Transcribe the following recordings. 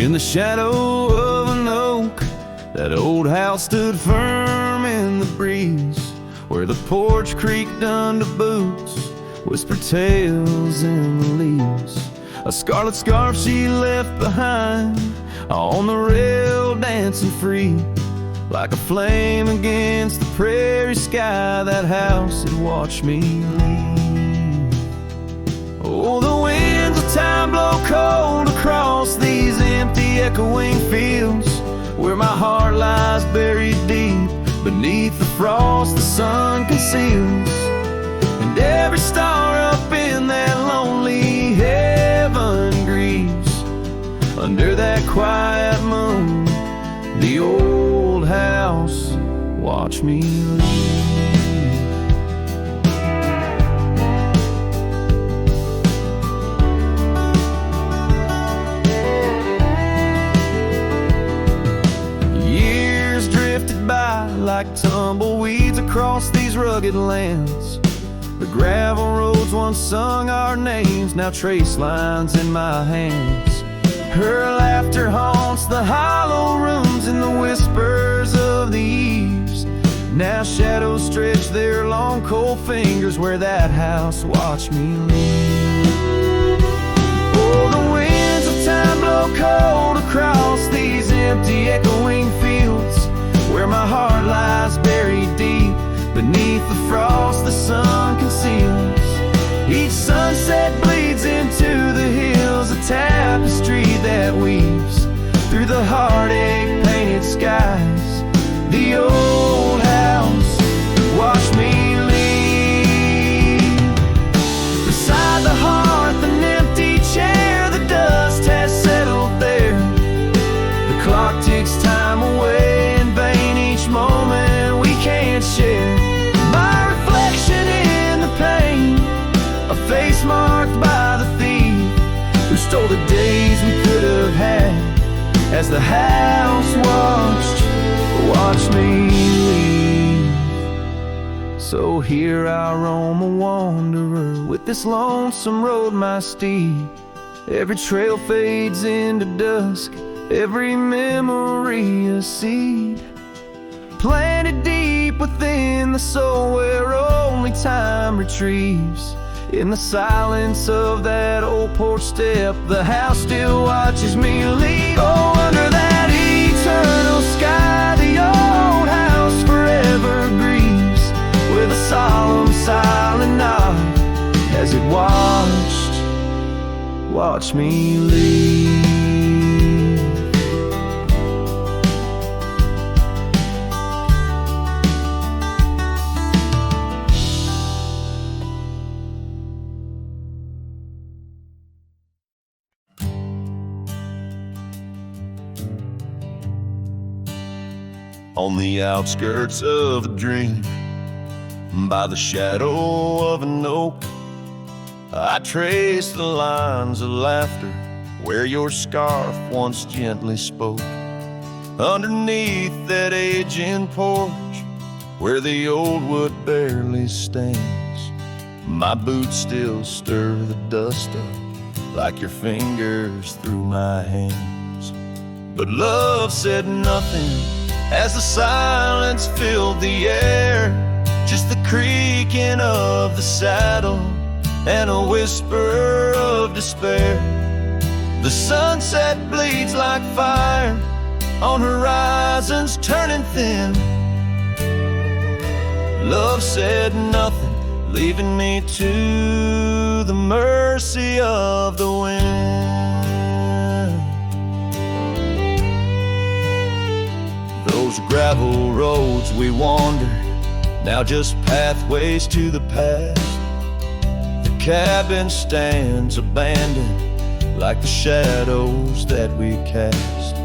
In the shadow of an oak, that old house stood firm in the breeze, where the porch creaked under boots, whispered tales in the leaves. A scarlet scarf she left behind on the rail, dancing free, like a flame against the prairie sky. That house had watched me leave. Oh, the winds of time blow cold across these empty echoing fields, where my heart lies buried deep beneath the frost the sun conceals. And every star up in that lonely heaven grieves under that quiet moon. The old house watched me leave. Years drifted by like tumbleweeds across these rugged lands. The gravel roads once sung our names, now trace lines in my hands. Her laughter haunts the hollow rooms and the whispers of the eaves. Now shadows stretch their long cold fingers where that house watched me leave. Oh, the winds of time blow cold across these empty echoing fields, where my heart lies buried deep beneath the frost the sun conceals. Each sunset bleeds into the hills, a tapestry that weaves through the heartache painted skies. The old house watched me leave. Beside the hearth, an empty chair, the dust has settled there. The clock ticks time away in vain, each moment we can't share. My reflection in the pain, a face marked by the thief who stole the days we could have had, as the house watched me leave. So here I roam a wanderer, with this lonesome road my steed. Every trail fades into dusk, every memory a seed planted deep within the soul, where only time retrieves. In the silence of that old porch step, the house still watches me leave. Oh, under that eternal sky, the old house forever grieves, with a solemn silent nod as it watched me leave. On the outskirts of a dream, by the shadow of an oak, I trace the lines of laughter where your scarf once gently spoke. Underneath that aging porch, where the old wood barely stands, my boots still stir the dust up like your fingers through my hands. But love said nothing as the silence filled the air, just the creaking of the saddle and a whisper of despair. The sunset bleeds like fire on horizons turning thin. Love said nothing, leaving me to the mercy of the wind. Those gravel roads we wandered, now just pathways to the past. The cabin stands abandoned like the shadows that we cast.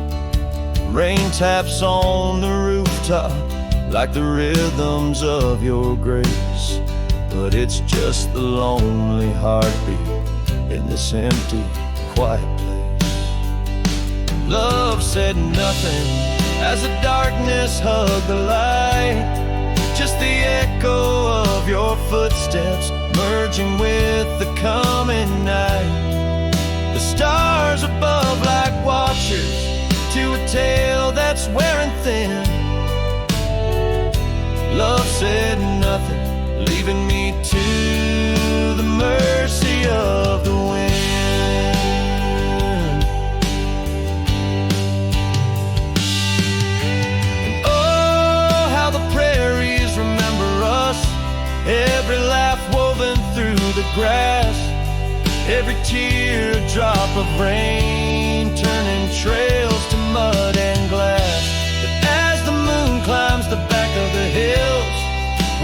Rain taps on the rooftop like the rhythms of your grace, but it's just the lonely heartbeat in this empty, quiet place. Love said nothing as the darkness hugged the light, just the echo of your footsteps merging with the coming night. The stars above like watchers to a tale that's wearing thin. Love said nothing, leaving me to the mercy of the wind. And oh, how the prairies remember us, every laugh woven through the grass, every teardrop of rain turning trails to mud and glass. But as the moon climbs the back of the hills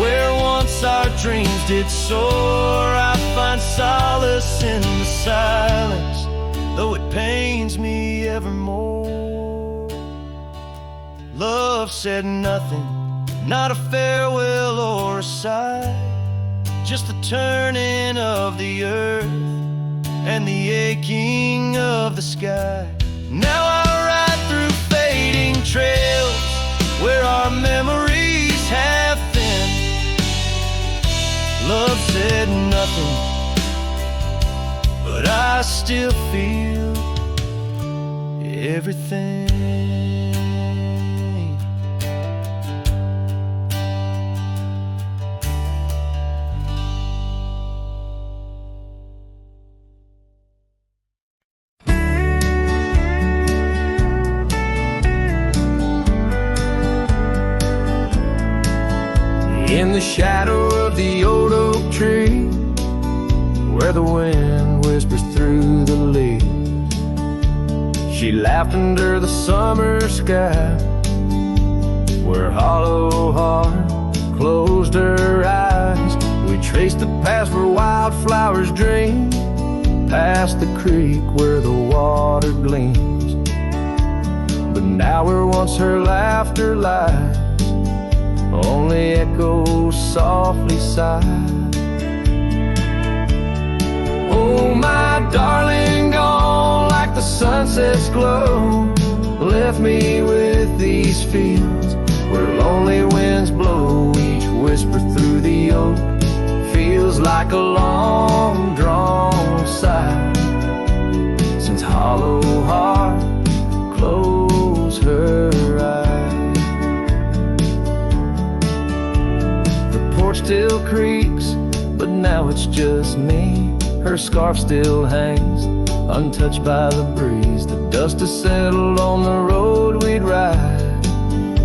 where once our dreams did soar, I find solace in the silence, though it pains me evermore. Love said nothing, not a farewell or a sigh, just the turning of the earth and the aching of the sky. Now I ride through fading trails where our memories have thinned. Love said nothing, but I still feel everything. In the shadow of the old oak tree, where the wind whispers through the leaves, she laughed under the summer sky, where hollow heart closed her eyes. We traced the path where wildflowers dream, past the creek where the water gleams. But now where once her laughter lies, only echoes softly sigh. Oh, my darling, gone like the sunset's glow, left me with these fields where lonely winds blow. Each whisper through the oak feels like a long drawn sigh, since hollow heart closed her eyes. Still creaks, but now it's just me. Her scarf still hangs, untouched by the breeze. The dust has settled on the road we'd ride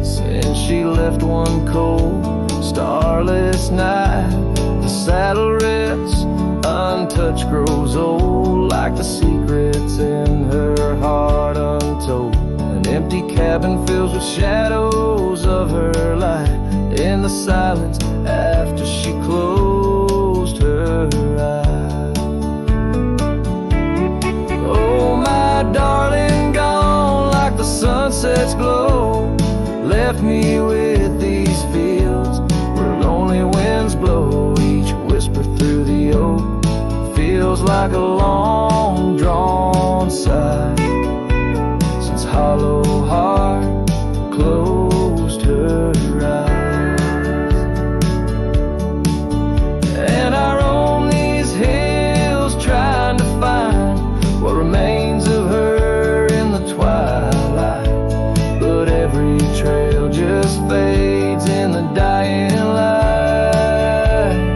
since she left one cold, starless night. The saddle rests, untouched, grows old, like the secrets in her heart untold. An empty cabin fills with shadows of her light in the silence after she closed her eyes. Oh, my darling, gone like the sunset's glow, left me with these fields where lonely winds blow. Each whisper through the oak feels like a long drawn sigh, since hollow heart closed her eyes. And I roam these hills trying to find what remains of her in the twilight, but every trail just fades in the dying light,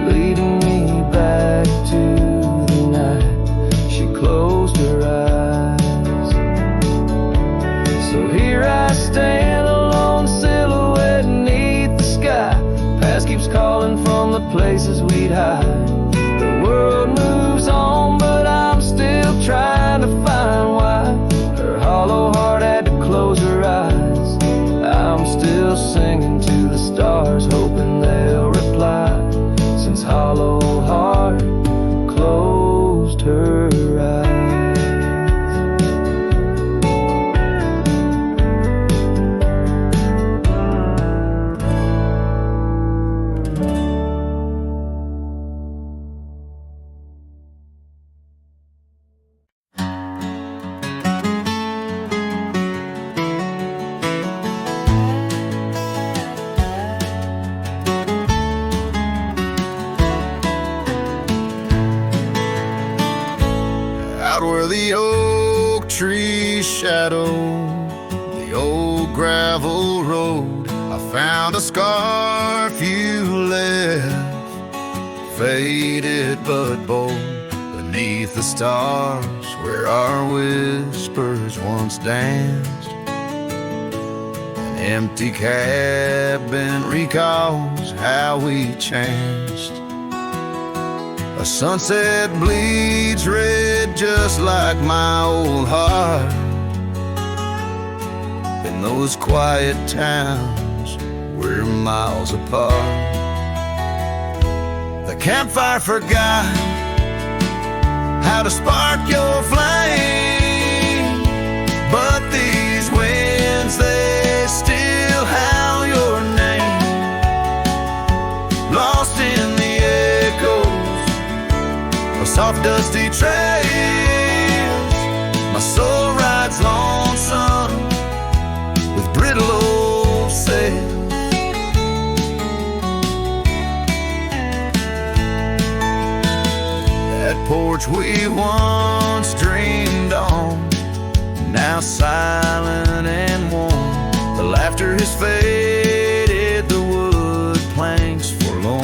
leading me back to the night she closed her eyes. So here I stand, alone, silhouette beneath the sky. Past keeps calling from the places we'd hide. The world moves on, but I'm still trying to find why her hollow heart had to close her eyes. I'm still singing to the stars, hoping they'll reply, since hollow heart closed her eyes. gravel road, I found a scarf you left, faded but bold, beneath the stars where our whispers once danced. An empty cabin recalls how we changed. A sunset bleeds red just like my old heart. In those quiet towns, we're miles apart. The campfire forgot how to spark your flame, but these winds, they still howl your name. Lost in the echoes of soft dusty trails, my soul rides lonesome with brittle old sails. That porch we once dreamed on, now silent and warm. The laughter has faded, the wood planks forlorn.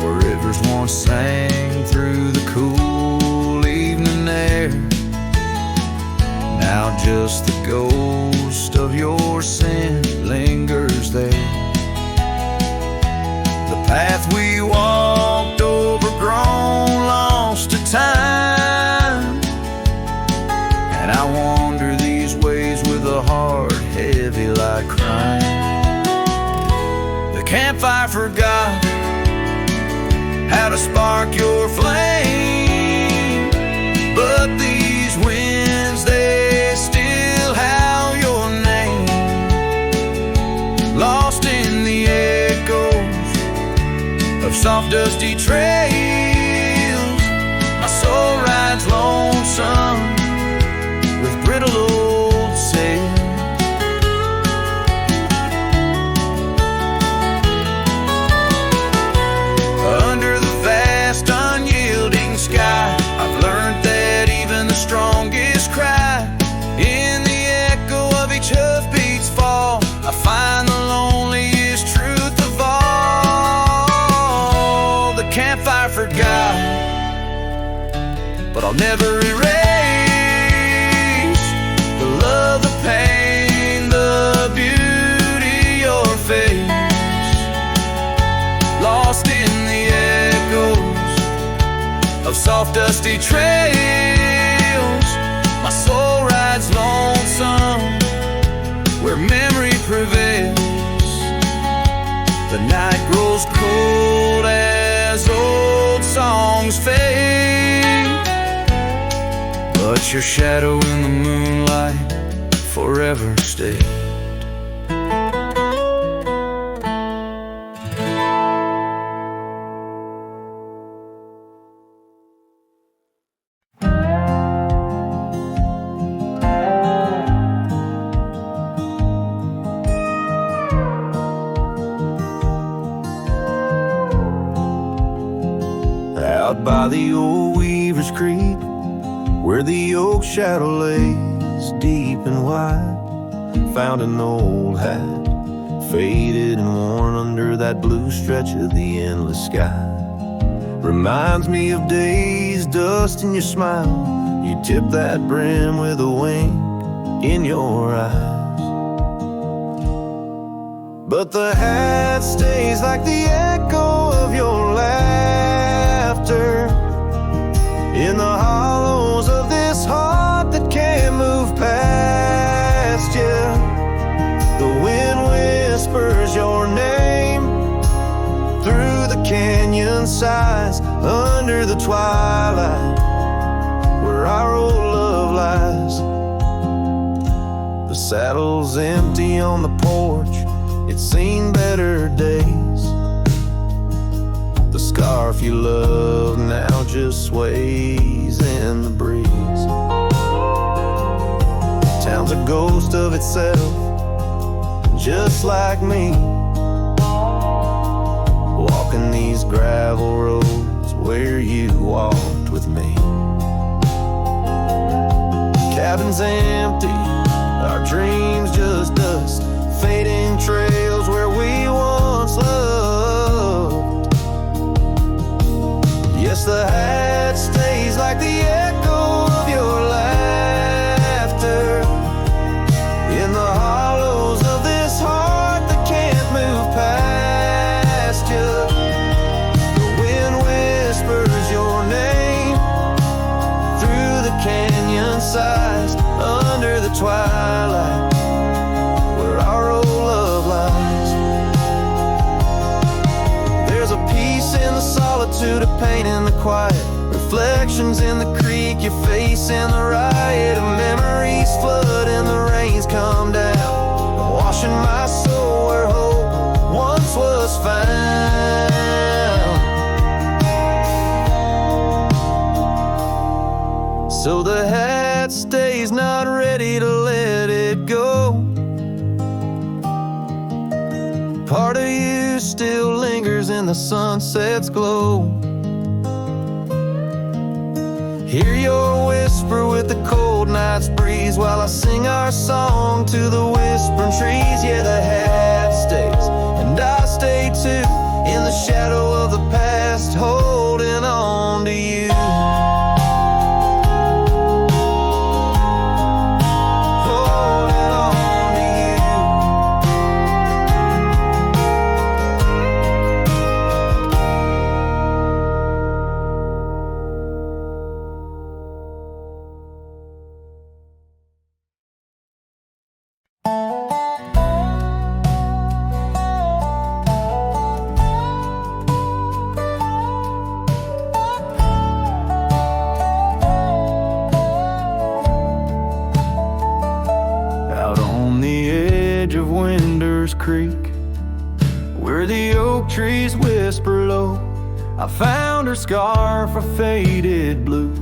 Where rivers once sang through the cool evening air, now just the ghost of your sin lingers there. The path we walked, overgrown, lost to time, and I wander these ways with a heart heavy like crime. The campfire forgot how to spark your flame, but these winds, they still howl your name. Lost in the echoes of soft dusty trails, my soul rides lonesome with brittle old sails. Under the vast unyielding sky, I've learned that even the strongest cry, in the echo of each hoofbeat's fall, I find the loneliest truth of all. The campfire forgot, but I'll never erase the love, the pain, the beauty, your face. Lost in the echoes of soft dusty trails, my soul rides lonesome where memory prevails. The night grows cold as old songs fade, but your shadow in the moonlight forever stays. Out by the old Weaver's Creek, where the oak shadow lays deep and wide, found an old hat, faded and worn under that blue stretch of the endless sky. Reminds me of days, dust in your smile, you tip that brim with a wink in your eyes. But the hat stays like the echo of your laughter in the hollows of this heart that can't move past you. The wind whispers your name through the canyon sighs, under the twilight where our old love lies. The saddle's empty on the porch, it's seen better days. The scarf you love now just sways in the breeze. Town's a ghost of itself, just like me, walking these gravel roads where you walked with me. Cabin's empty, our dreams suit of paint in the quiet, reflections in the creek, your face in the riot of memories flood and the rains come down, washing my soul where hope once was found. So the hat stays not ready to let it go. Part of you still lingers in the sunset's glow. Hear your whisper with the cold night's breeze while I sing our song to the whispering trees. Yeah, the hat stays and I stay too, in the shadow of the past, holding on to you. Creek, where the oak trees whisper low, I found her scarf a faded blue.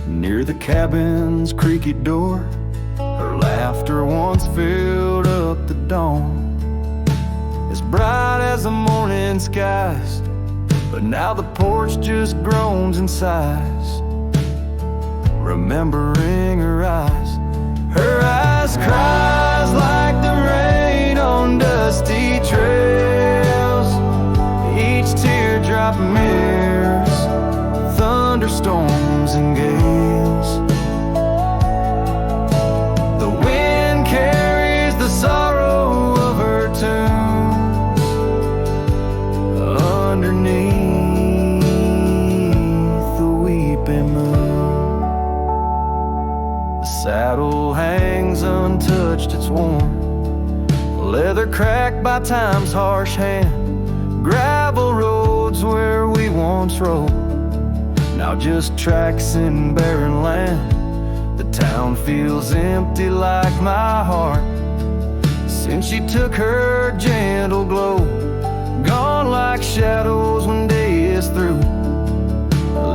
Near the cabin's creaky door, her laughter once filled up the dawn, as bright as the morning skies, but now the porch just groans and sighs, remembering her eyes cries like the rain on dusty trails. Each teardrop mirrors thunderstorms and gales. The wind carries the sorrow of her tunes underneath the weeping moon. The saddle hangs untouched, it's warm, leather cracked by time's harsh hand, gravel roads where we once rode, now just tracks in barren land. The town feels empty like my heart since she took her gentle glow, gone like shadows when day is through,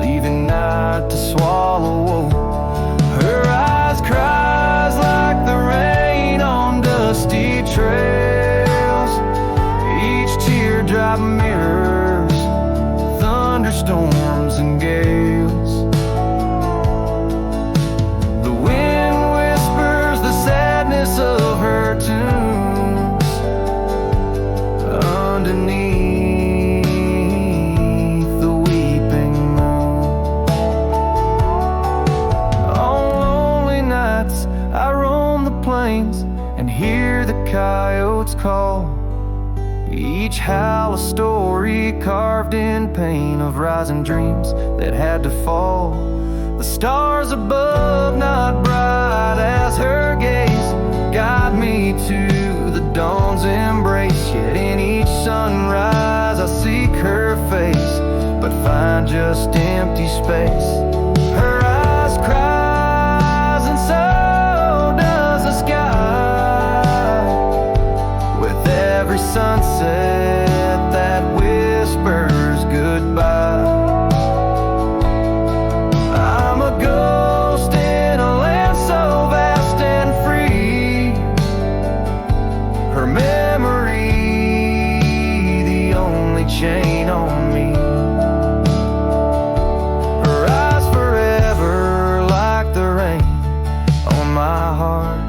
leaving night to swallow woe. Her eyes cries like the rain on dusty trails. Each teardrop mirrors thunderstorms and gales. The wind whispers the sadness of her tunes underneath the weeping moon. On lonely nights I roam the plains and hear the coyotes call, each howl a story carved in pain of rising dreams that had to fall. The stars above not bright as her gaze guide me to the dawn's embrace, yet in each sunrise I seek her face, but find just empty space. Her eyes cries and so does the sky, with every sunset that whispers goodbye. I'm a ghost in a land so vast and free, her memory the only chain on me. Her eyes forever like the rain on my heart,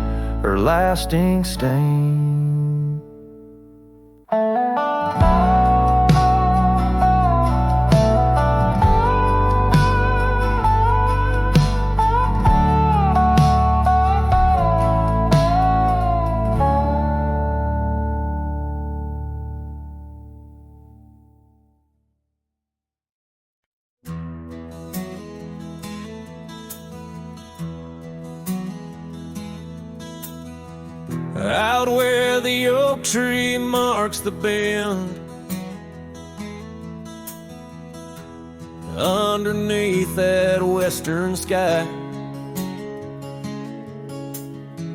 her lasting stain. Out where the oak tree marks the bend, that western sky.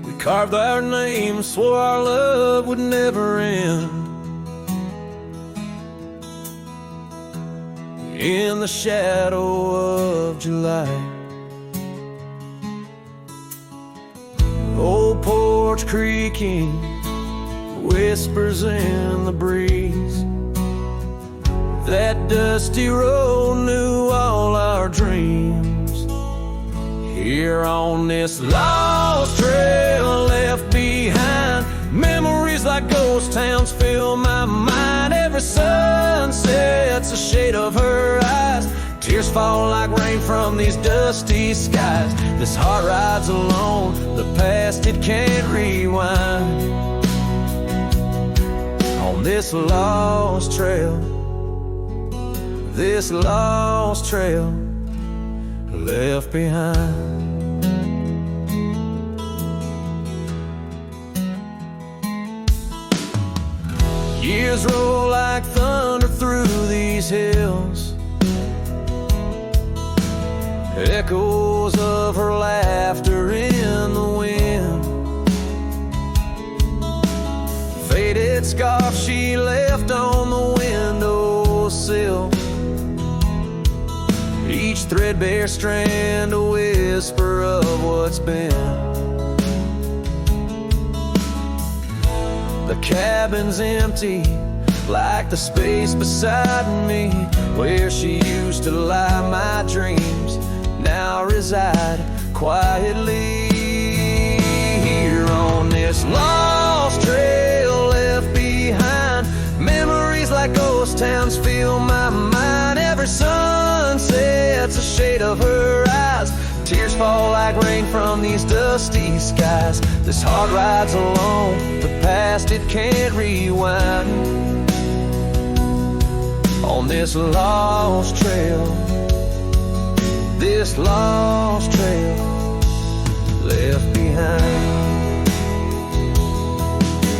We carved our names, swore our love would never end. In the shadow of July, old porch creaking, whispers in the breeze. That dusty road knew all our dreams. Here on this lost trail left behind, memories like ghost towns fill my mind. Every sunset's a shade of her eyes. Tears fall like rain from these dusty skies. This heart rides alone, the past it can't rewind. On this lost trail, this lost trail left behind. Years roll like thunder through these hills, echoes of her laughter in the wind. Faded scarf she left on the windowsill, each threadbare strand a whisper of what's been. The cabin's empty, like the space beside me, where she used to lie. My dreams now reside quietly. Here on this lost trail left behind, memories like ghost towns fill my mind. Every sunset's a shade of her eyes. Tears fall like rain from these dusty skies. This heart rides alone, the past it can't rewind. On this lost trail, this lost trail left behind.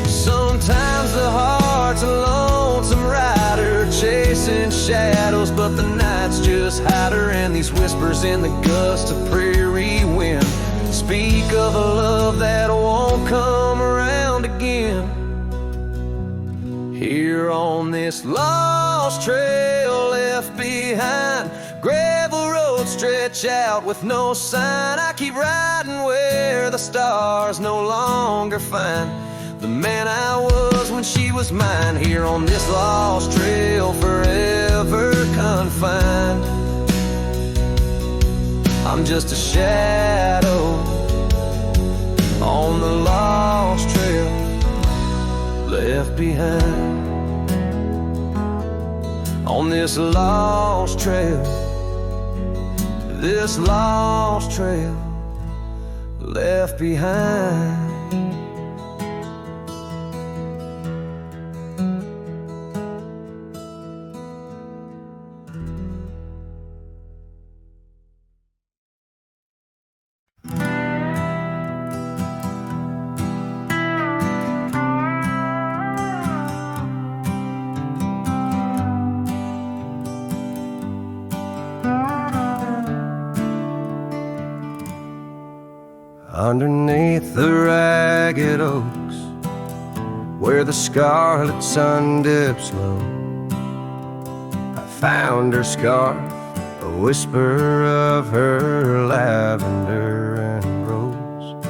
Sometimes the heart's a lonesome rider, chasing shadows, but the night's just hide her. And these whispers in the gust of prairie wind speak of a love that won't come around again. Here on this lost trail left behind, gravel roads stretch out with no sign. I keep riding where the stars no longer find the man I was when she was mine. Here on this lost trail, forever confined. I'm just a shadow on the lost trail left behind. On this lost trail, this lost trail left behind. Underneath the ragged oaks, where the scarlet sun dips low, I found her scarf, a whisper of her lavender and rose.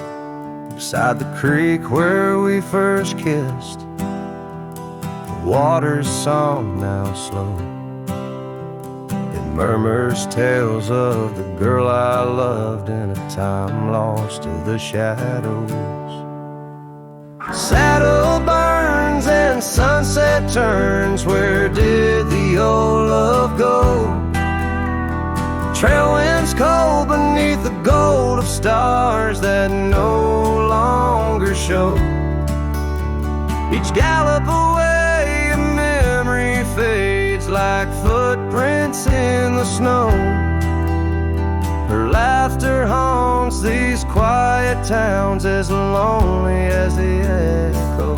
Beside the creek where we first kissed, the water's song now slow. Murmurs tales of the girl I loved in a time lost to the shadows. Saddle burns and sunset turns, where did the old love go? Trail winds cold beneath the gold of stars that no longer show. Each gallop away a memory fades like footprints in the snow. Her laughter haunts these quiet towns, as lonely as the echo.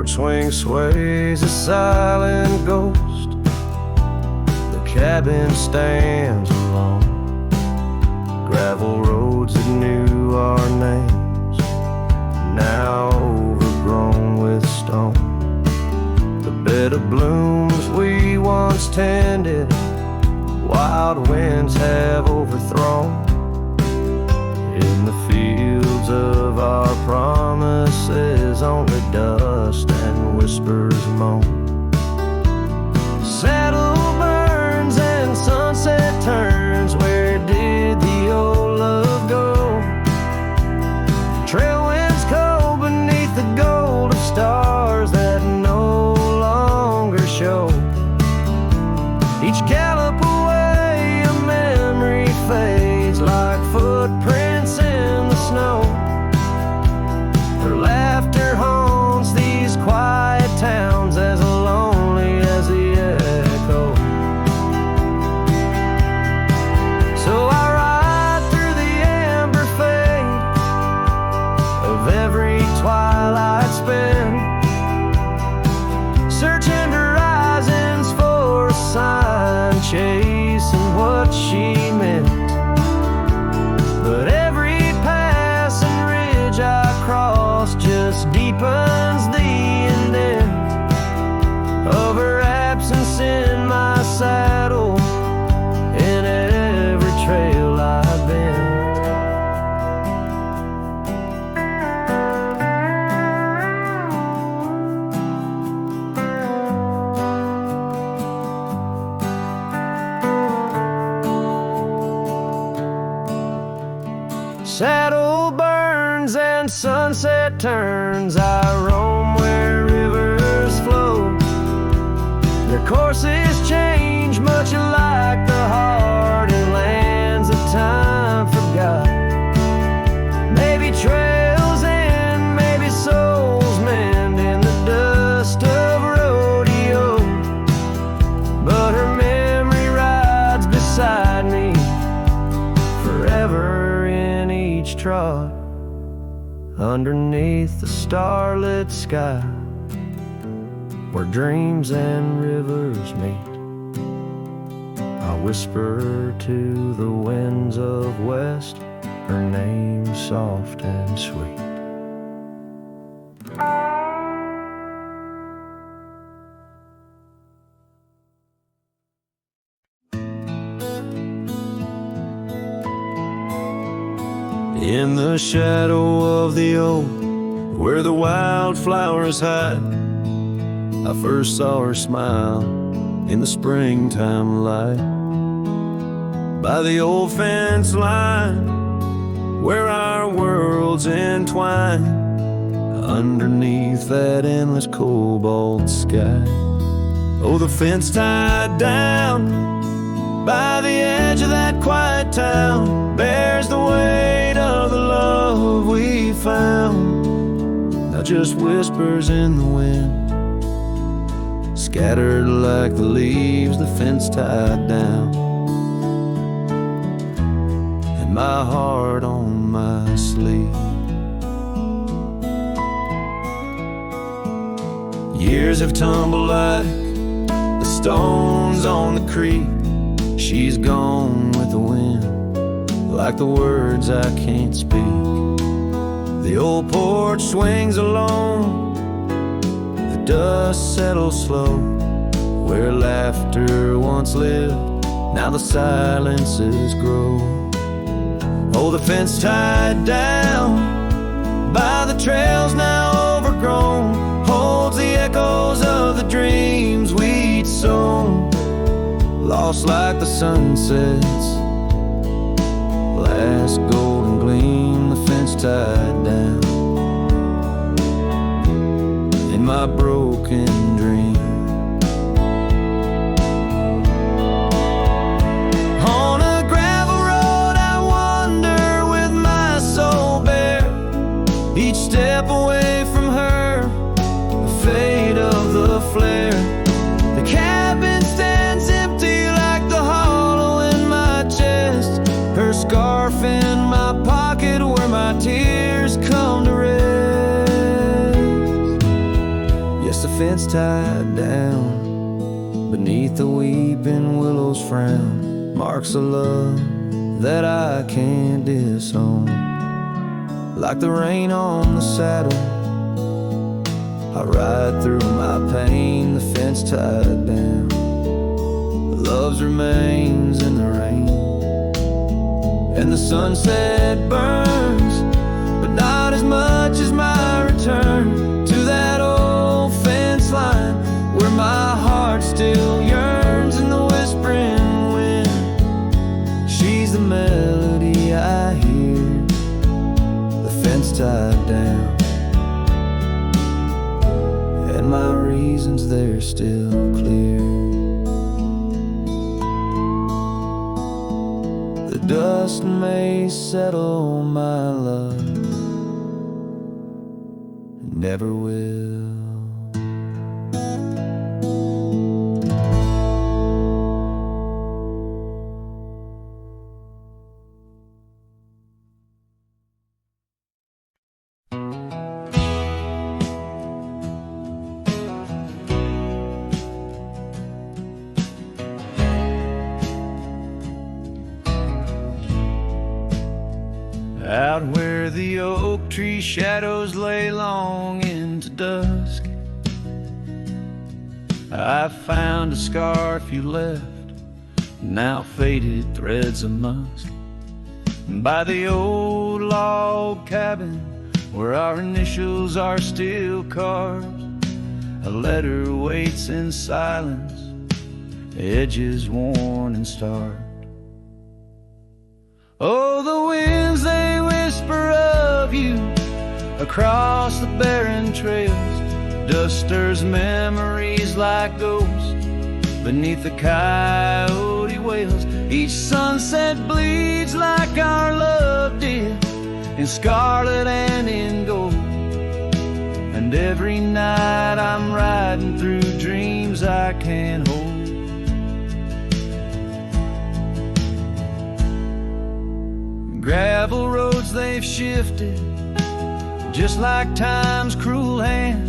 porch swing sways a silent ghost. The cabin stands alone. Gravel roads that knew our names, now overgrown with stone. The bed of blooms we once tended, wild winds have overthrown. In the fields of our promises, only dust and whispers moan. Saddle burns and sunset turns, where did the old love go? Trail winds cold beneath the gold of stars that no longer show. Each gallop away a memory fades like footprints in the snow. Their laughter haunts these quiet towns as lonely as the echo. So I ride through the amber fade of every twilight spent, searching horizons for a sign, chasing what she meant. But every pass and ridge I cross just deepens the indent of her absence in my saddle, in every trail I've been. Saddle burns and sunset turns, I roam where rivers flow. Their courses change, much like the heart in lands that time forgot. Maybe trails end, maybe souls mend in the dust of rodeo. But her memory rides beside me forever in each trot, underneath the starlit sky, where dreams and rivers meet. I whisper to the winds of west, her name soft and sweet. In the shadow of the oak, where the wildflowers hide, I first saw her smile in the springtime light. By the old fence line, where our worlds entwine, underneath that endless cobalt sky. Oh, the fence tied down by the edge of that quiet town bears the weight of the love we found. Now just whispers in the wind, scattered like the leaves the fence tied down, and my heart on my sleeve. Years have tumbled like the stones on the creek. She's gone with the wind, like the words I can't speak. The old porch swings alone, the dust settles slow. Where laughter once lived, now the silences grow. Oh, the fence tied down by the trails now overgrown holds the echoes of the dreams we'd sown. Lost like the sunset's last golden gleam, the fence tied down in my broken dream. On a gravel road I wander with my soul bare, each step away from her, the fade of the flare. The cabin stands empty like the hollow in my chest, her scarf in my pocket where my tears come to rest. a fence tied down beneath the weeping willow's frown, marks a love that I can't disown. Like the rain on the saddle, I ride through my pain, the fence tied down. Love's remains in the rain, and the sunset burns, but not as much as my return to that old fence line where my heart still yearns in the whispering wind. She's the melody I hear, the fence tied down, and my reasons they're still clear. The dust may settle, my love, never will. Out where the oak tree shadows lay long into dusk, I found a scarf you left, now faded threads of musk, by the old log cabin where our initials are still carved. A letter waits in silence, edges worn and starved. Oh, the winds, they whisper of you across the barren trails. Dust stirs memories like ghosts beneath the coyote wails. Each sunset bleeds like our love did, in scarlet and in gold. And every night I'm riding through dreams I can't hold. Gravel roads, they've shifted just like time's cruel hand.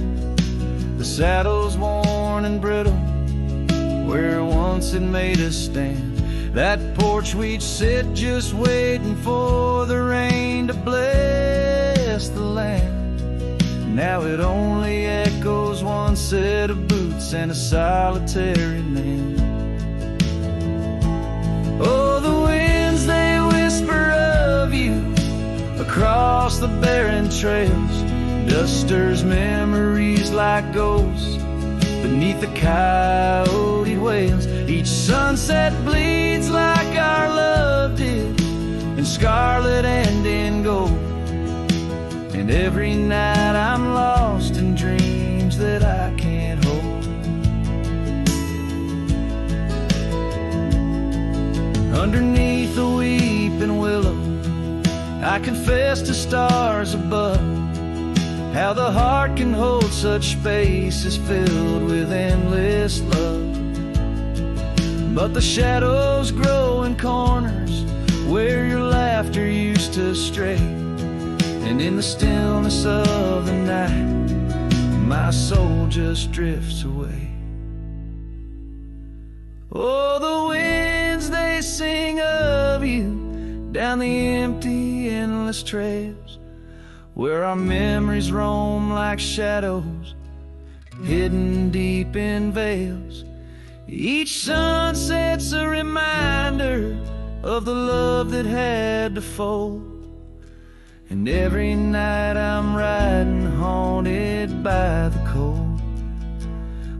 The saddle's worn and brittle where once it made us stand. That porch we'd sit just waiting for the rain to bless the land. Now it only echoes one set of boots and a solitary man. Oh, the winds, they whisper of you across the barren trails. Dust stirs memories like ghosts beneath the coyote wails. Each sunset bleeds like our love did, in scarlet and in gold. And every night I'm lost in dreams that I can't hold. Underneath the weeping willow, I confess to stars above, how the heart can hold such spaces filled with endless love. But the shadows grow in corners where your laughter used to stray, and in the stillness of the night my soul just drifts away. Oh, the winds, they sing of you down the empty, endless trails where our memories roam like shadows hidden deep in veils. Each sunset's a reminder of the love that had to fold. And every night I'm riding haunted by the cold.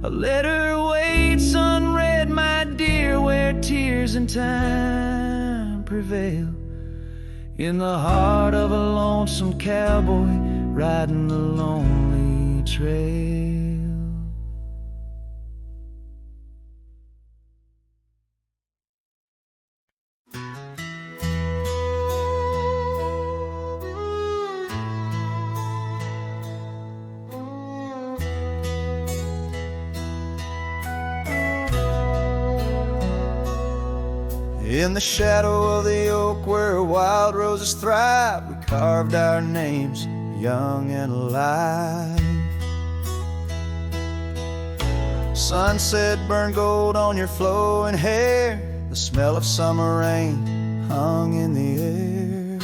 A letter waits unread, my dear, where tears and time prevail, in the heart of a lonesome cowboy riding the lonely trail. In the shadow of the oak where wild roses thrive, we carved our names young and alive. Sunset burned gold on your flowing hair. The smell of summer rain hung in the air.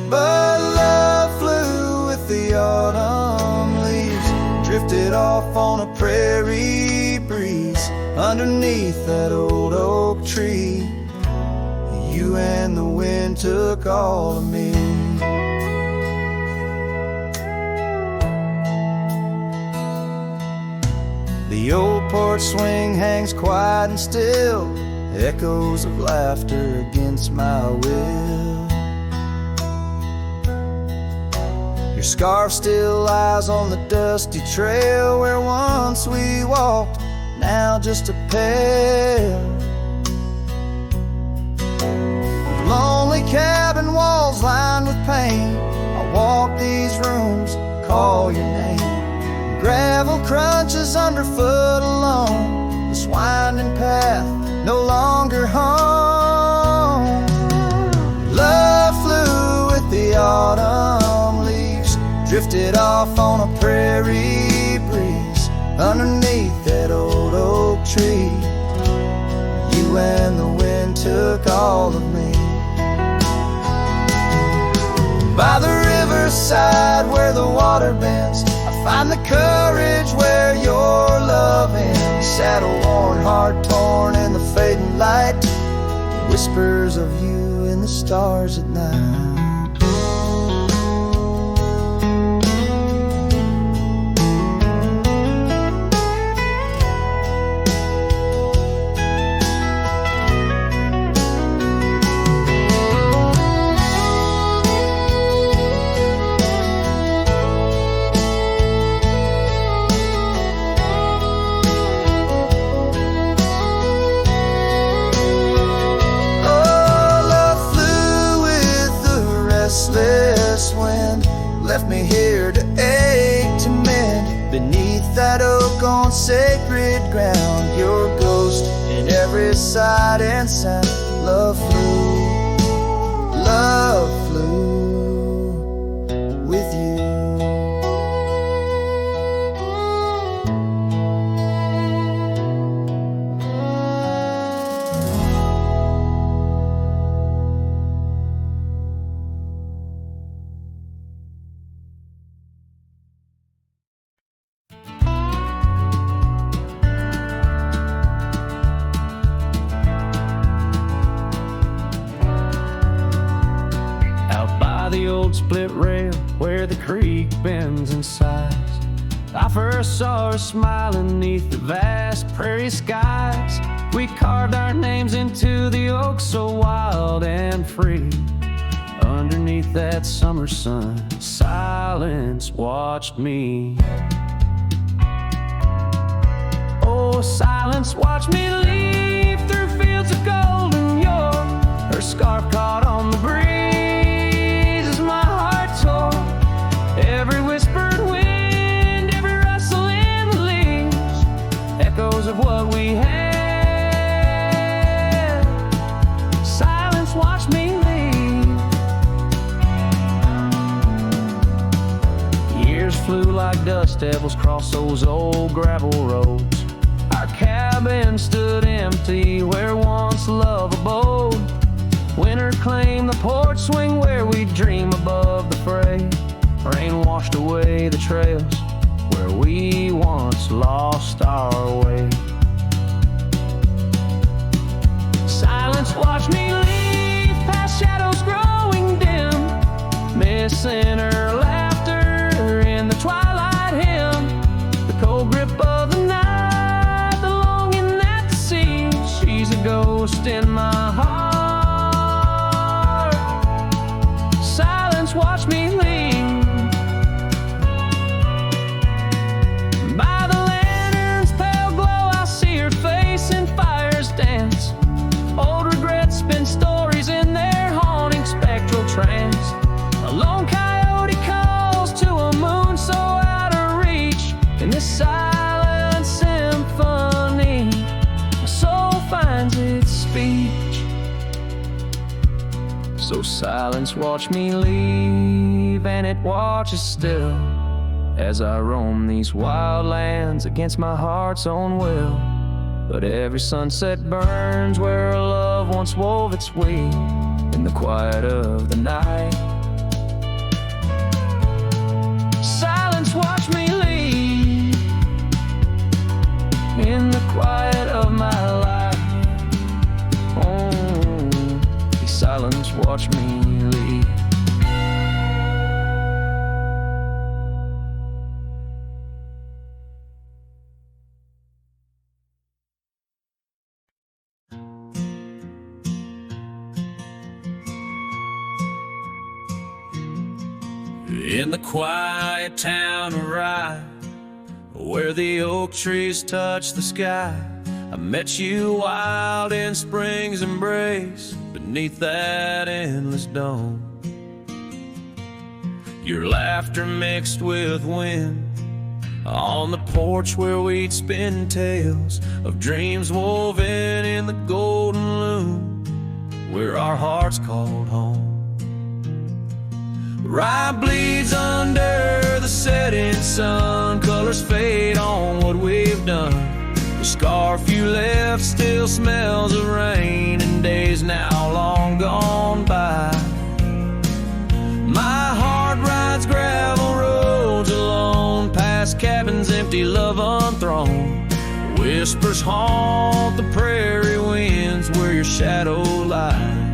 But love flew with the autumn leaves, drifted off on a prairie breeze. Underneath that old oak tree, you and the wind took all of me. The old porch swing hangs quiet and still, echoes of laughter against my will. Your scarf still lies on the dusty trail where once we walked, now just a pair. Lonely cabin walls lined with paint, I walk these rooms, call your name. Gravel crunches underfoot alone, this winding path no longer home. Love flew with the autumn leaves, drifted off on a prairie breeze. Underneath that old oak tree, you and the wind took all of me. By the riverside where the water bends, I find the courage where your love ends. Saddle worn, heart torn in the fading light, whispers of you in the stars at night. Left me here to ache, to mend. Beneath that oak on sacred ground, your ghost in every sight and sound. Love flew with you. The old split rail where the creek bends and sighs, I first saw her smiling neath the vast prairie skies. We carved our names into the oak so wild and free. Underneath that summer sun, silence watched me. Oh, silence watched me leave through fields of golden yore. Her scarf caught on the breeze. Every whispered wind, every rustle in the leaves, echoes of what we had. Silence watched me leave. Years flew like dust devils across those old gravel roads. Our cabin stood empty where once love abode. Winter claimed the porch swing where we dream above the fray. Rain washed away the trails where we once lost our way. Silence watched me leave past shadows growing dim, missing her laughter in the twilight hymn. The cold grip of the night, the longing at the sea. She's a ghost in my heart. Silence watched me leave. Stories in their haunting spectral trance. A lone coyote calls to a moon so out of reach. In this silent symphony, my soul finds its speech. So silence watched me leave, and it watches still as I roam these wild lands against my heart's own will. But every sunset burns where love once wove its way in the quiet of the night. Silence watch me lead in the quiet of my life. Oh, silence watch me lead. In the quiet town of Rye, where the oak trees touch the sky, I met you wild in spring's embrace, beneath that endless dome. Your laughter mixed with wind on the porch where we'd spin tales of dreams woven in the golden loom, where our hearts called home. Rye bleeds under the setting sun, colors fade on what we've done. The scarf you left still smells of rain and days now long gone by. My heart rides gravel roads alone, past cabins empty, love unthrown. Whispers haunt the prairie winds where your shadow lies.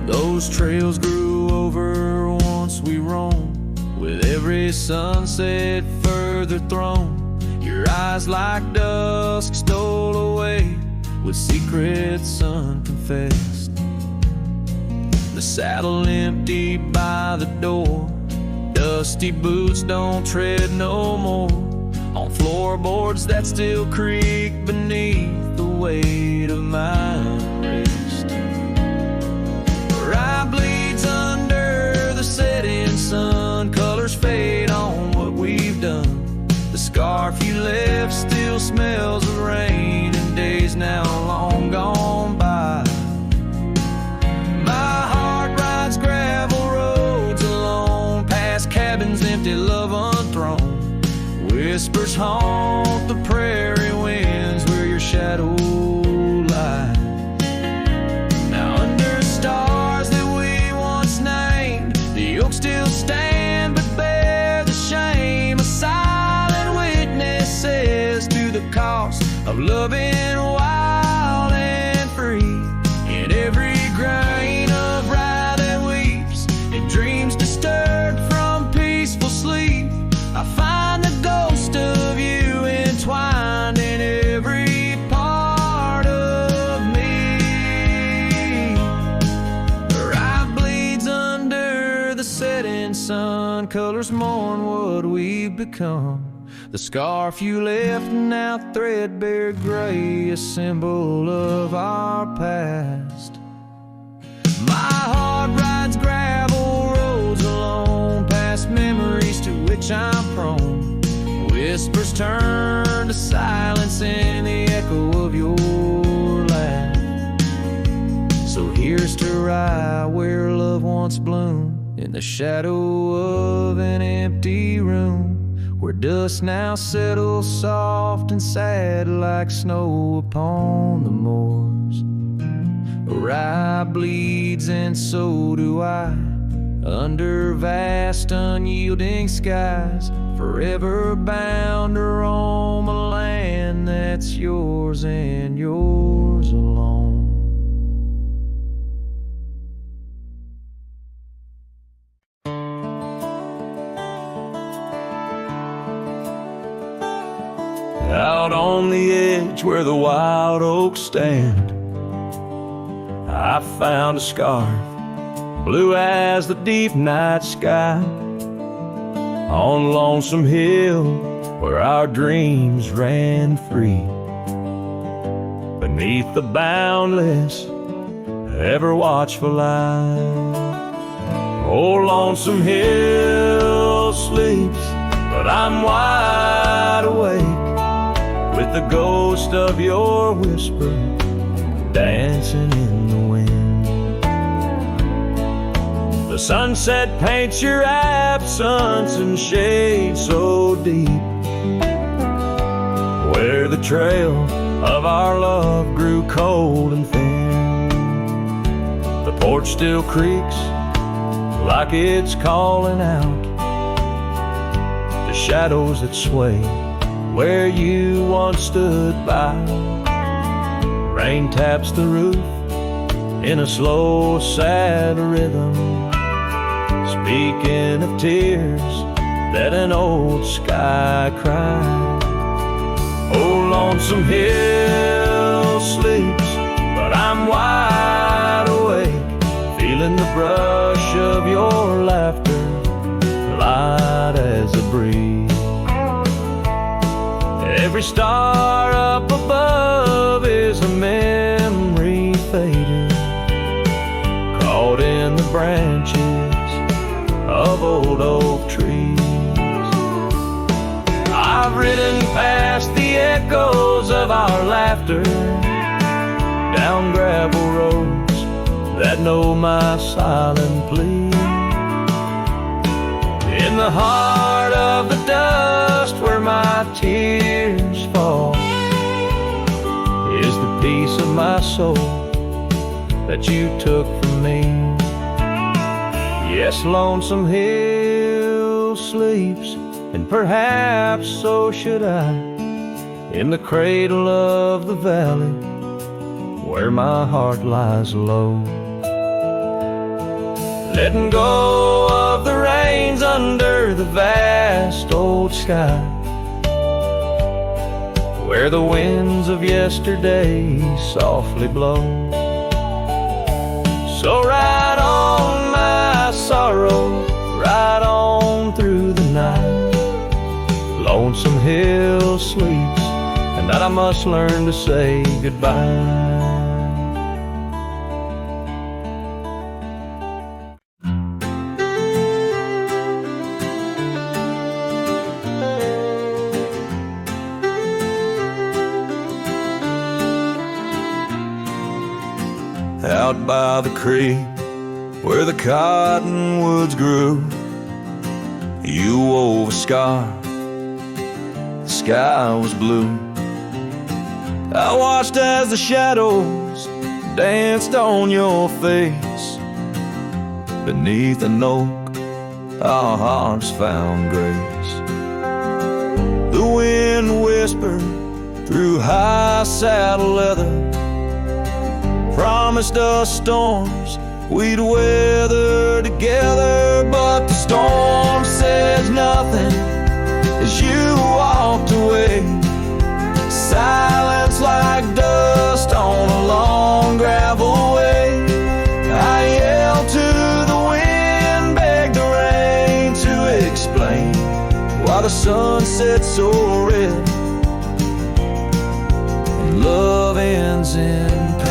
Those trails grew over once we roamed, with every sunset further thrown. Your eyes like dusk stole away, with secrets unconfessed. The saddle empty by the door, dusty boots don't tread no more on floorboards that still creak beneath the weight of my unrest. Rye bleeds under the setting sun, colors fade on what we've done. The scarf you left still smells of rain and days now long gone by. My heart rides gravel roads alone, past cabins empty, love unthrown. Whispers haunt the prairie winds where your shadow lies. Now under stars that we once named, the oaks still stand but bear the shame. A silent witness says to the cost of loving wild and free. In every grain of rye that weeps, in dreams disturbed from peaceful sleep, I find the ghost of you entwined in every part of me. Rye bleeds under the setting sun, colors mourn what we've become. The scarf you left now threadbare gray, a symbol of our past. My heart rides gravel roads alone, past memories to which I'm prone. Whispers turn to silence in the echo of your laugh. So here's to Rye, where love once bloomed, in the shadow of an empty room, where dust now settles soft and sad like snow upon the moors. Rye bleeds and so do I, under vast unyielding skies, forever bound to roam a land that's yours and yours alone. Out on the edge where the wild oaks stand, I found a scarf, blue as the deep night sky, on Lonesome Hill where our dreams ran free, beneath the boundless, ever watchful eye. Oh, Lonesome Hill sleeps, but I'm wide awake, with the ghost of your whisper dancing in the wind. The sunset paints your absence in shade so deep, where the trail of our love grew cold and thin. The porch still creaks like it's calling out the shadows that sway where you once stood by. Rain taps the roof in a slow, sad rhythm, speaking of tears that an old sky cried. Oh, lonesome hill sleeps, but I'm wide awake, feeling the brush of your laughter, light as a breeze. Every star up above is a memory faded, caught in the branches of old oak trees. I've ridden past the echoes of our laughter, down gravel roads that know my silent plea. In the heart of the dust where my tears fall is the piece of my soul that you took from me. Yes, Lonesome Hill sleeps, and perhaps so should I, in the cradle of the valley where my heart lies low. Letting go of the reins under the vast old sky, where the winds of yesterday softly blow. So ride on my sorrow, ride on through the night. Lonesome Hill sleeps, and that I must learn to say goodbye. Out by the creek where the cottonwoods grew, you wove a scarf, the sky was blue. I watched as the shadows danced on your face. Beneath an oak, our hearts found grace. The wind whispered through high saddle leather, promised us storms we'd weather together. But the storm says nothing as you walked away. Silence like dust on a long gravel way. I yelled to the wind, begged the rain to explain why the sun set so red and love ends in pain.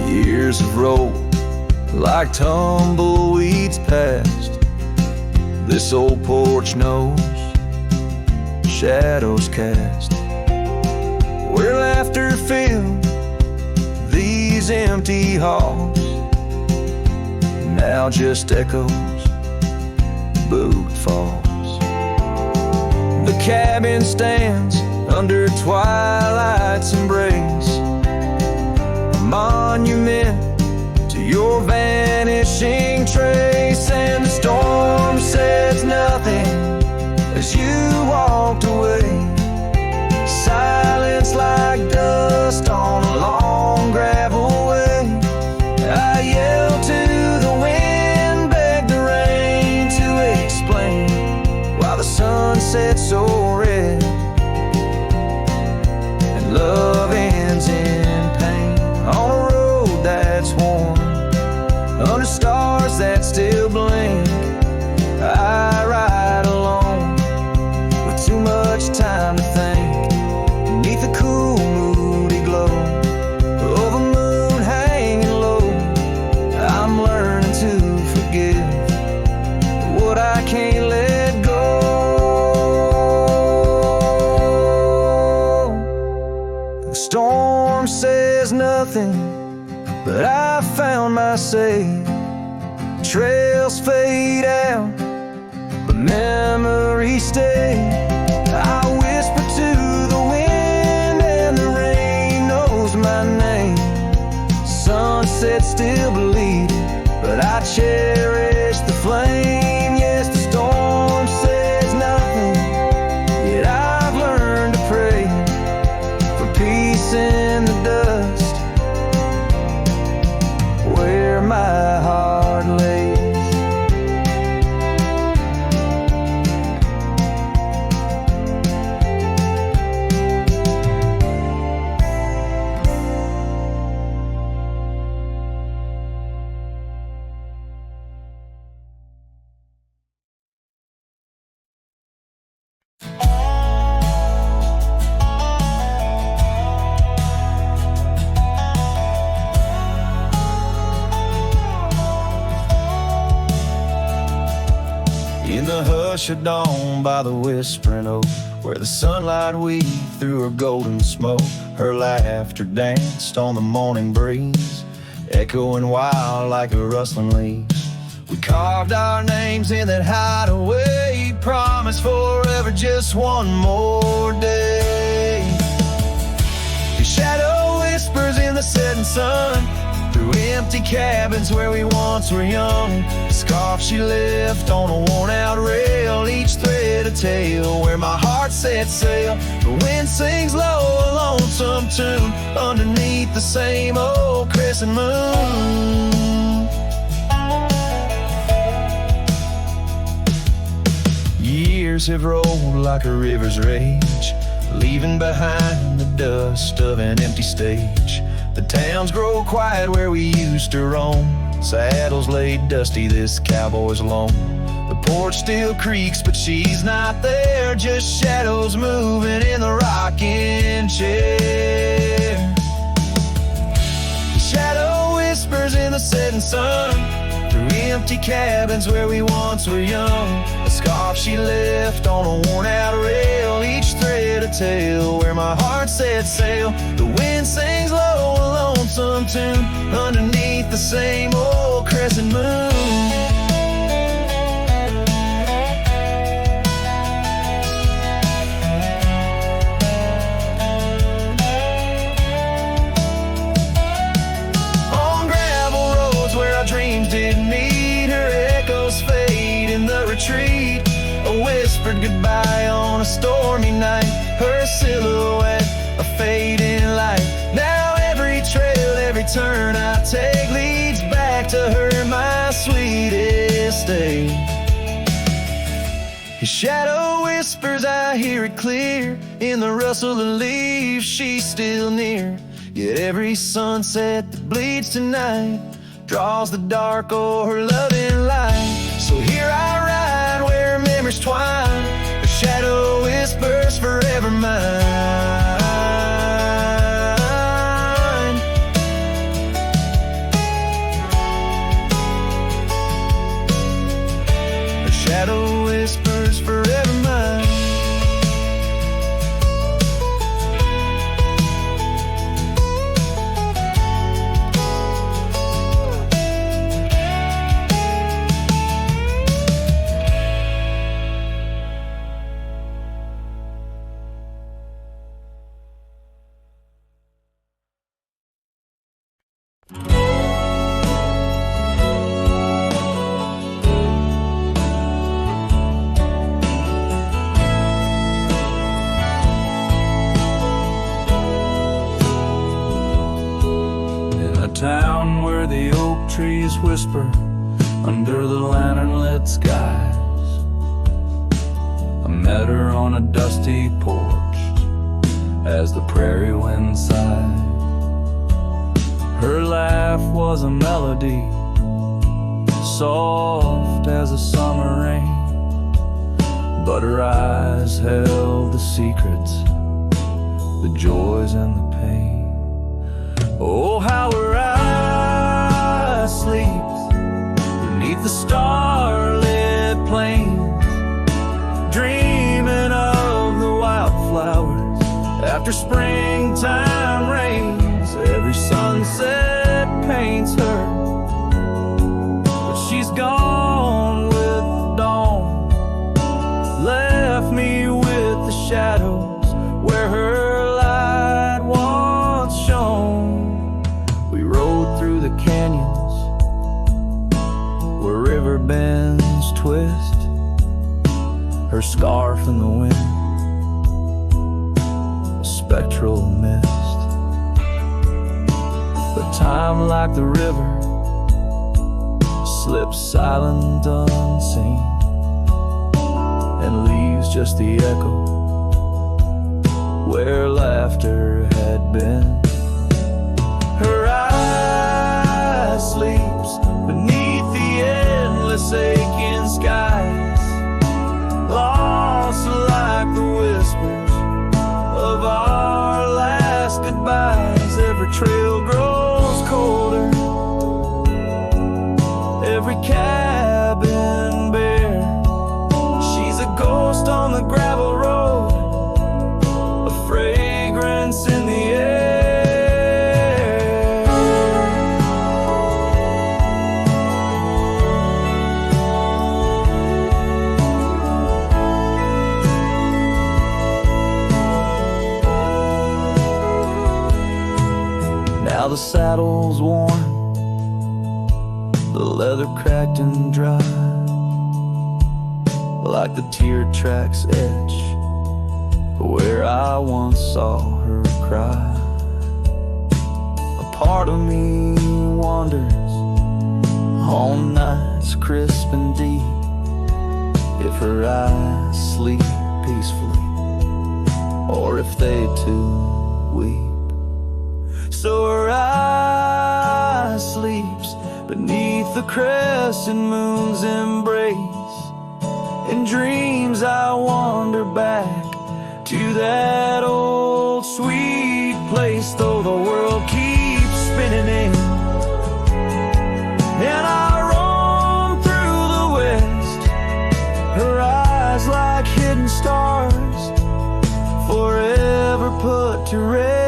Years have rolled like tumbleweeds past. This old porch knows shadows cast, where laughter filled these empty halls. Now just echoes, boot falls. The cabin stands under twilight's embrace, a monument to your vanishing trace. And the storm says nothing as you walked away. Silence like dust on a long gravel way. I yelled to the wind, begged the rain to explain why the sun set so red and love ends in pain. On a road that's warm, under stars that still blink, storm says nothing, but I found myself. Trails fade out, but memories stay. I whisper to the wind and the rain knows my name. Sunset still bleeding, but I cherish the flame. Yes, the storm says nothing, yet I've learned to pray for peace in the dust where my heart lays. In the hush of dawn by the whispering oak, where the sunlight weaved through her golden smoke, her laughter danced on the morning breeze, echoing wild like a rustling leaves. We carved our names in that hideaway, promised forever just one more day. Your shadow whispers in the setting sun, through empty cabins where we once were young. The scarf she left on a worn-out rail, each thread a tale where my heart set sail. The wind sings low a lonesome tune underneath the same old crescent moon. Years have rolled like a river's rage, leaving behind the dust of an empty stage. The towns grow quiet where we used to roam, saddles laid dusty, this cowboy's alone. The porch still creaks, but she's not there, just shadows moving in the rocking chair. The shadow whispers in the setting sun, through empty cabins where we once were young. A scarf she left on a worn-out rail, each thread a tale where my heart set sail. The wind sings low a lonesome tune underneath the same old crescent moon. On gravel roads where our dreams didn't meet, her echoes fade in the retreat. A whispered goodbye on a stormy night, her silhouette a fading light. Now every trail, every turn I take leads back to her, my sweetest day. His shadow whispers, I hear it clear, in the rustle of leaves she's still near. Yet every sunset that bleeds tonight draws the dark o'er her loving light. So here I ride where memories twine, her shadow whispers forever mine. Her shadow whispers forever mine. Town where the oak trees whisper under the lantern-lit skies. I met her on a dusty porch as the prairie wind sighed. Her laugh was a melody, soft as a summer rain, but her eyes held the secrets, the joys and the pain. Oh, how her eyes sleeps beneath the starlit plains, dreaming of the wildflowers after springtime rain. Every sunset paints her, but she's gone with the dawn. Left me with the shadows where her light once shone. We rode through the canyons where river bends twist, her scarf in the wind, a spectral mist. But time, like the river, slips silent unseen and leaves just the echo where laughter had been. Her eye sleeps beneath the endless aching skies, lost like the whispers of our last goodbyes. Every trail grows colder, every cabin bare. She's a ghost on the gravel road, a fragrance in the air. Now the saddle's worn, the leather cracked and dry, like the tear tracks etch where I once saw her cry. A part of me wanders on nights crisp and deep, if her eyes sleep peacefully or if they too weep. So her eye sleeps beneath the crescent moon's embrace. In dreams I wander back to that old sweet place, though the world keeps spinning in and I roam through the west. Her eyes like hidden stars, forever put to rest.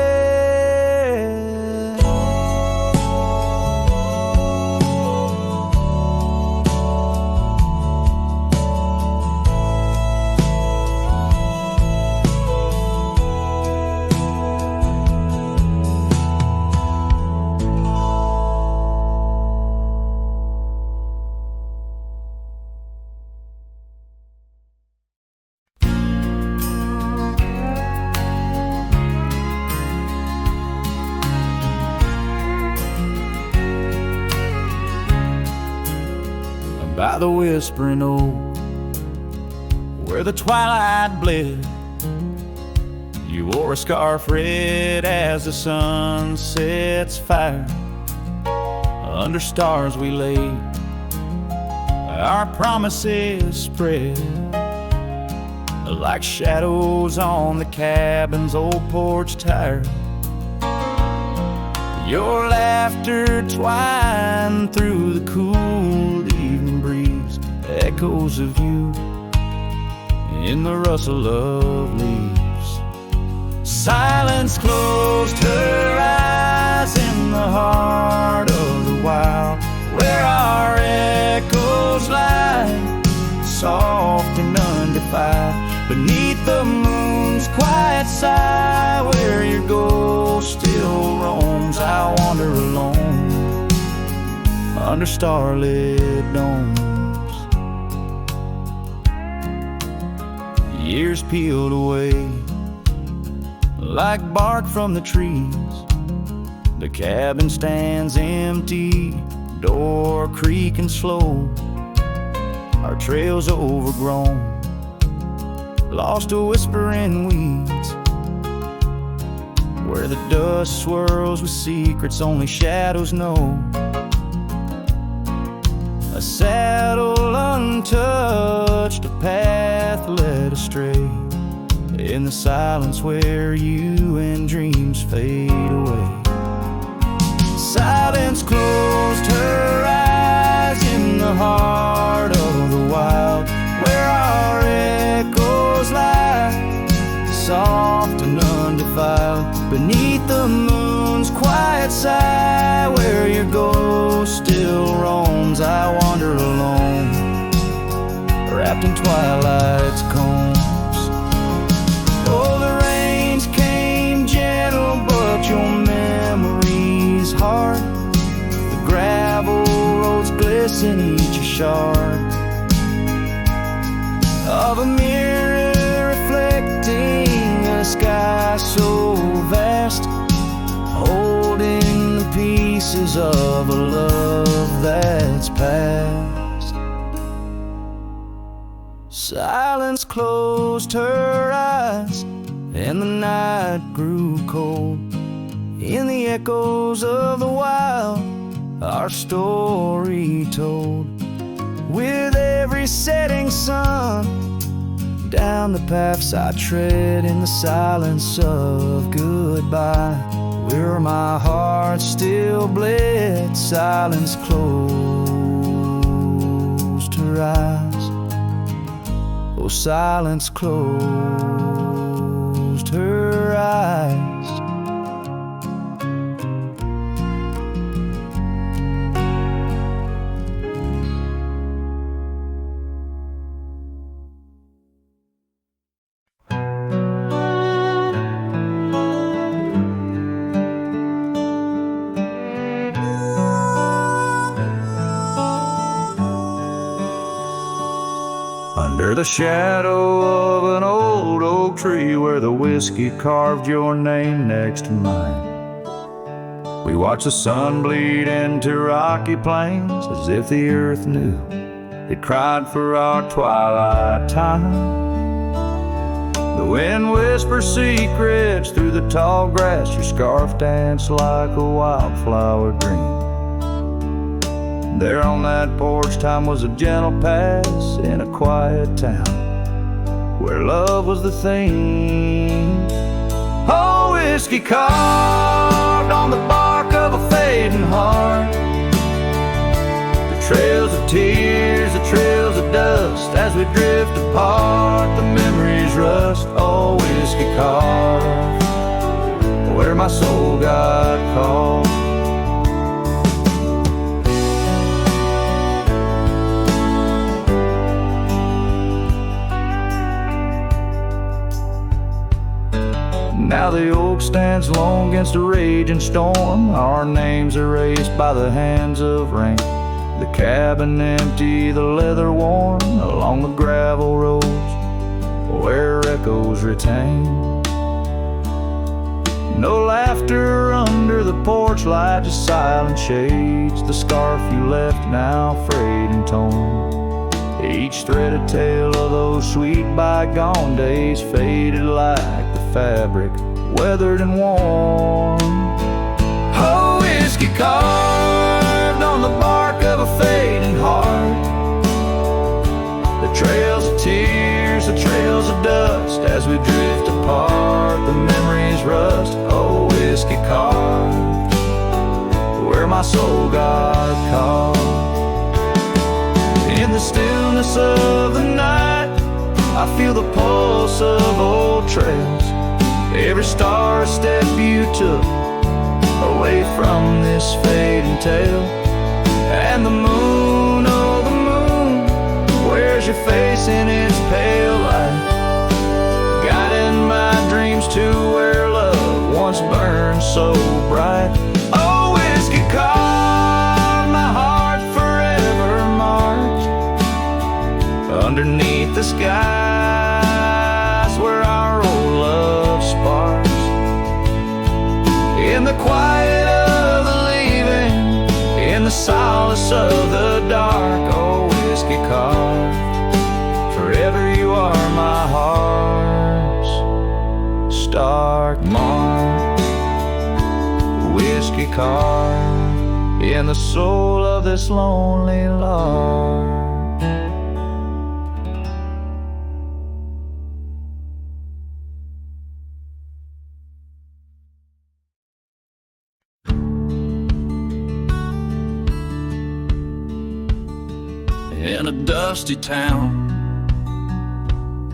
By the whispering oak, where the twilight bled, you wore a scarf red as the sun sets fire. Under stars we laid, our promises spread like shadows on the cabin's old porch tire. Your laughter twined through the cool evening breeze, echoes of you in the rustle of leaves. Silence closed her eyes in the heart of the wild, where our echoes lie, soft and undefiled, beneath the moon's quiet sigh, where your ghost still roams. I wander alone under starlit domes. Years peeled away like bark from the trees. The cabin stands empty, door creaking slow. Our trails overgrown, lost to whispering weeds, where the dust swirls with secrets only shadows know. A saddle untouched, a path led astray, in the silence where you and dreams fade away. Silence closed her eyes in the heart of the wild, where our echoes lie, soft and undefiled, beneath the moon's quiet sigh where your ghost still roams. I wander alone, wrapped in twilight's combs. Oh, the rains came gentle, but your memory's hard. The gravel roads glisten, each a shard of a mirror reflecting a sky so vast, holding the pieces of a love that's past. Silence closed her eyes, and the night grew cold. In the echoes of the wild, our story told. With every setting sun, down the paths I tread in the silence of goodbye, where my heart still bled, silence closed her eyes. Oh, silence closed her eyes. Under the shadow of an old oak tree where the whiskey carved your name next to mine, we watched the sun bleed into rocky plains as if the earth knew it cried for our twilight time. The wind whispers secrets through the tall grass, your scarf danced like a wildflower dream. There on that porch, time was a gentle pass in a quiet town where love was the theme. Oh, whiskey carved on the bark of a fading heart, the trails of tears, the trails of dust, as we drift apart, the memories rust. Oh, whiskey carved where my soul got caught. Now the oak stands lone against a raging storm, our names erased by the hands of rain. The cabin empty, the leather worn, along the gravel roads where echoes retain. No laughter under the porch light, just silent shades. The scarf you left now frayed and torn, each thread a tale of those sweet bygone days, faded like the fabric, weathered and worn. Oh, whiskey carved on the bark of a fading heart, the trails of tears, the trails of dust, as we drift apart, the memories rust. Oh, whiskey carved where my soul got caught. In the stillness of the night, I feel the pulse of old trails, every star a step you took away from this fading tale. And the moon, oh the moon, wears your face in its pale light, guiding my dreams to where love once burned so bright. Oh, whiskey carved my heart forever marked underneath the skies where our old love sparks. In the quiet of the leaving, in the solace of the dark, oh, whiskey carved, forever you are my heart's stark mark. Whiskey carved in the soul of this lonely lark. In a dusty town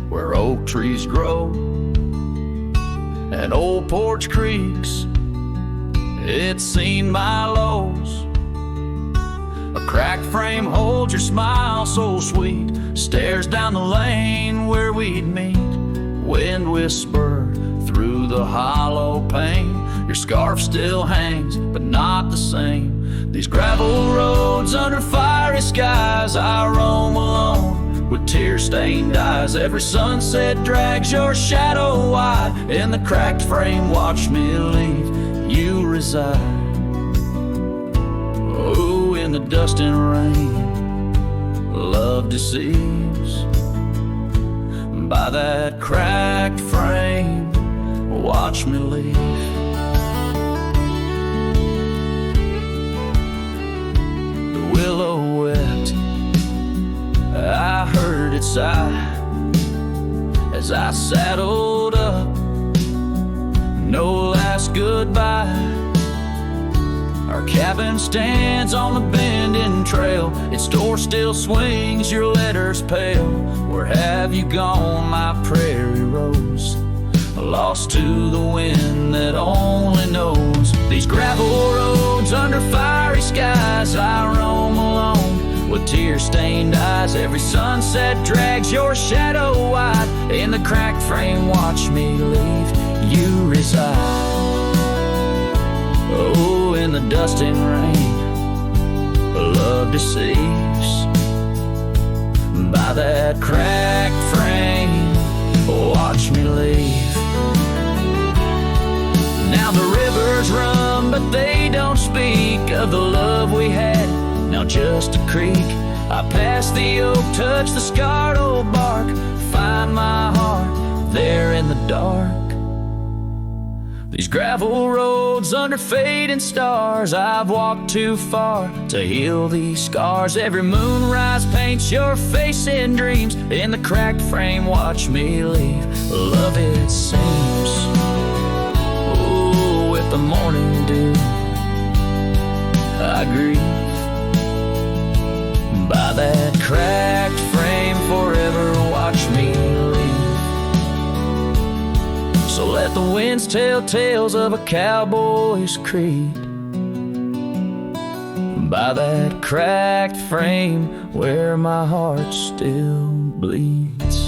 where oak trees grow and old porch creaks it's seen my lows. A cracked frame holds your smile so sweet, stares down the lane where we'd meet. Wind whisper through the hollow pane. Your scarf still hangs, but not the same. These gravel roads under fiery skies, I roam alone with tear-stained eyes. Every sunset drags your shadow wide. In the cracked frame, watch me leave. You reside. Oh, in the dust and rain, love deceives. By that cracked frame, watch me leave. The willow wept, I heard it sigh as I saddled up. No last goodbye. Our cabin stands on the bending trail. Its door still swings, your letters pale. Where have you gone, my prairie rose? Lost to the wind that only knows. These gravel roads under fiery skies, I roam alone with tear-stained eyes. Every sunset drags your shadow wide. In the cracked frame, watch me leave. You reside. Oh, in the dust and rain, love deceives. By that cracked frame, watch me leave. Now the rivers run, but they don't speak of the love we had. Now just a creek. I pass the oak, touch the scarred old bark, find my heart there in the dark. These gravel roads under fading stars, I've walked too far to heal these scars. Every moonrise paints your face in dreams. In the cracked frame, watch me leave. Love, it seems, oh, with the morning dew, I grieve. By that cracked frame, forever watch me leave. So let the winds tell tales of a cowboy's creed. By that cracked frame where my heart still bleeds.